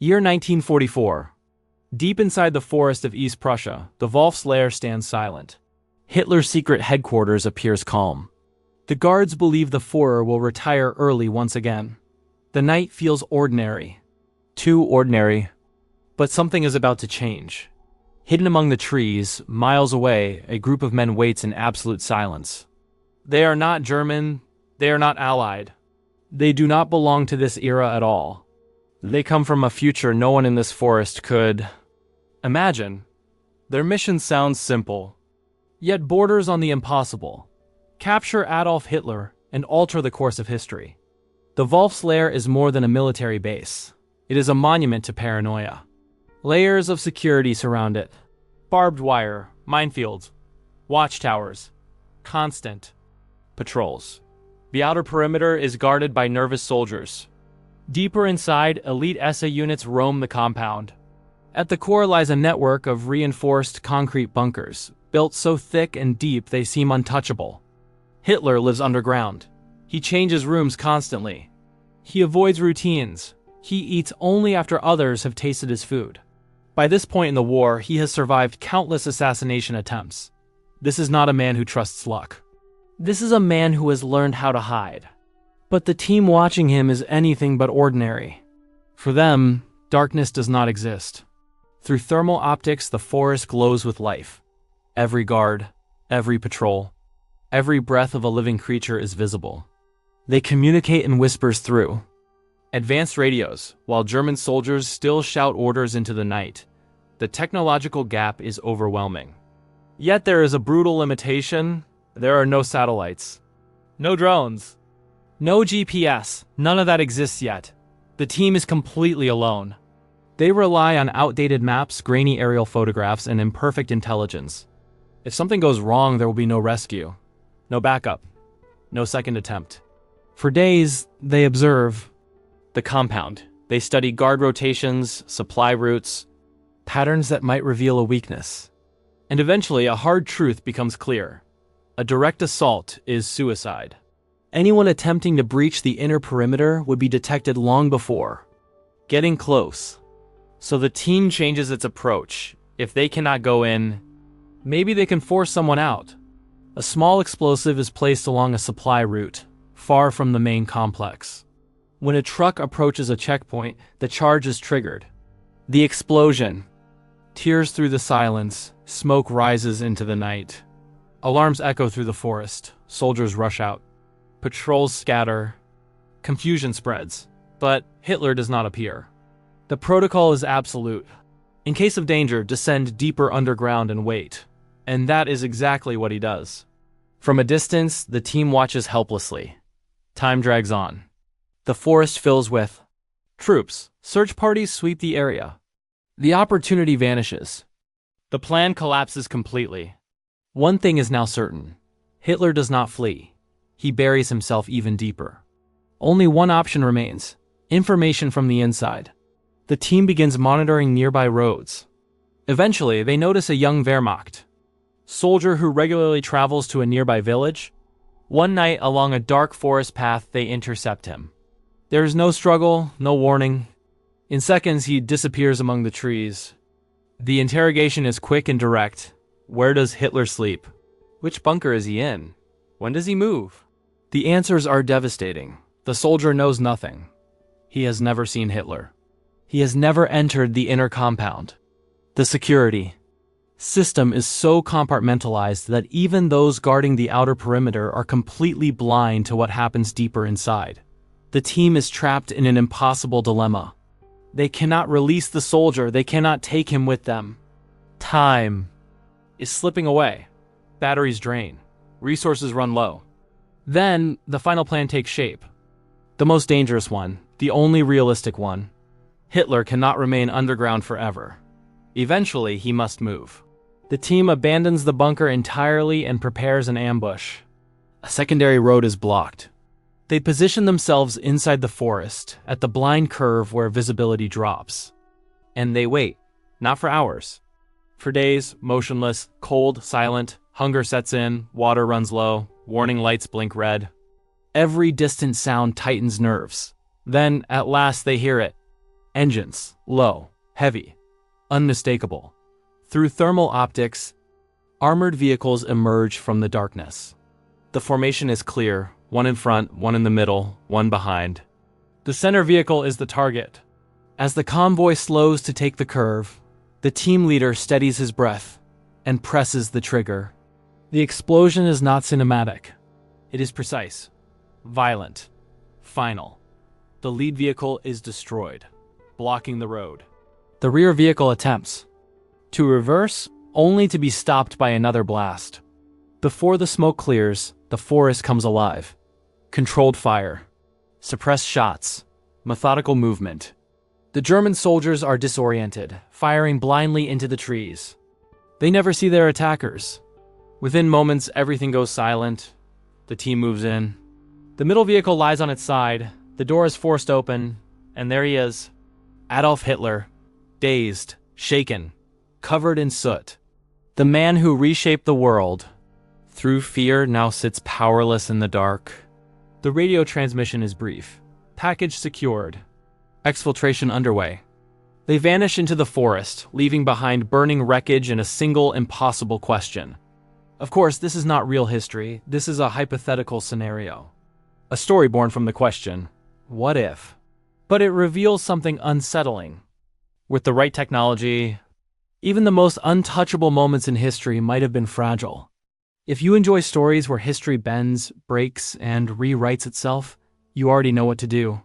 Year 1944. Deep inside the forest of East Prussia, the Wolf's Lair stands silent. Hitler's secret headquarters appears calm. The guards believe the Führer will retire early once again. The night feels ordinary. Too ordinary. But something is about to change. Hidden among the trees, miles away, a group of men waits in absolute silence. They are not German. They are not Allied. They do not belong to this era at all. They come from a future no one in this forest could imagine. Their mission sounds simple, yet borders on the impossible. Capture Adolf Hitler and alter the course of history. The Wolf's Lair is more than a military base. It is a monument to paranoia. Layers of security surround it. Barbed wire, minefields, watchtowers, constant patrols. The outer perimeter is guarded by nervous soldiers. Deeper inside, elite SA units roam the compound. At the core lies a network of reinforced concrete bunkers, built so thick and deep they seem untouchable. Hitler lives underground. He changes rooms constantly. He avoids routines. He eats only after others have tasted his food. By this point in the war, he has survived countless assassination attempts. This is not a man who trusts luck. This is a man who has learned how to hide. But the team watching him is anything but ordinary. For them, darkness does not exist. Through thermal optics, the forest glows with life. Every guard, every patrol, every breath of a living creature is visible. They communicate in whispers through advanced radios, while German soldiers still shout orders into the night. The technological gap is overwhelming. Yet there is a brutal limitation. There are no satellites, no drones, no GPS. None of that exists yet. The team is completely alone. They rely on outdated maps, grainy aerial photographs, and imperfect intelligence. If something goes wrong, there will be no rescue, no backup, no second attempt. For days, they observe the compound. They study guard rotations, supply routes, patterns that might reveal a weakness. And eventually, a hard truth becomes clear. A direct assault is suicide. Anyone attempting to breach the inner perimeter would be detected long before getting close. So the team changes its approach. If they cannot go in, maybe they can force someone out. A small explosive is placed along a supply route, far from the main complex. When a truck approaches a checkpoint, the charge is triggered. The explosion tears through the silence, smoke rises into the night. Alarms echo through the forest, soldiers rush out. Patrols scatter, confusion spreads, but Hitler does not appear. The protocol is absolute. In case of danger, descend deeper underground and wait. And that is exactly what he does. From a distance, the team watches helplessly. Time drags on. The forest fills with troops. Search parties sweep the area. The opportunity vanishes. The plan collapses completely. One thing is now certain. Hitler does not flee. He buries himself even deeper. Only one option remains: information from the inside. The team begins monitoring nearby roads. Eventually, they notice a young Wehrmacht soldier who regularly travels to a nearby village. One night, along a dark forest path, they intercept him. There is no struggle, no warning. In seconds, he disappears among the trees. The interrogation is quick and direct. Where does Hitler sleep? Which bunker is he in? When does he move? The answers are devastating. The soldier knows nothing. He has never seen Hitler. He has never entered the inner compound. The security system is so compartmentalized that even those guarding the outer perimeter are completely blind to what happens deeper inside. The team is trapped in an impossible dilemma. They cannot release the soldier. They cannot take him with them. Time is slipping away. Batteries drain. Resources run low. Then, the final plan takes shape. The most dangerous one, the only realistic one. Hitler cannot remain underground forever. Eventually, he must move. The team abandons the bunker entirely and prepares an ambush. A secondary road is blocked. They position themselves inside the forest, at the blind curve where visibility drops. And they wait, not for hours. For days, motionless, cold, silent, hunger sets in, water runs low, warning lights blink red. Every distant sound tightens nerves. Then, at last, they hear it. Engines, low, heavy, unmistakable. Through thermal optics, armored vehicles emerge from the darkness. The formation is clear, one in front, one in the middle, one behind. The center vehicle is the target. As the convoy slows to take the curve, the team leader steadies his breath and presses the trigger. The explosion is not cinematic. It is precise, violent, final. The lead vehicle is destroyed, blocking the road. The rear vehicle attempts to reverse, only to be stopped by another blast. Before the smoke clears, the forest comes alive. Controlled fire, suppressed shots, methodical movement. The German soldiers are disoriented, firing blindly into the trees. They never see their attackers. Within moments, everything goes silent. The team moves in. The middle vehicle lies on its side. The door is forced open, and there he is, Adolf Hitler, dazed, shaken, covered in soot. The man who reshaped the world, through fear, now sits powerless in the dark. The radio transmission is brief. Package secured. Exfiltration underway. They vanish into the forest, leaving behind burning wreckage and a single impossible question. Of course, this is not real history. This is a hypothetical scenario. A story born from the question, what if? But it reveals something unsettling. With the right technology, even the most untouchable moments in history might have been fragile. If you enjoy stories where history bends, breaks, and rewrites itself, you already know what to do.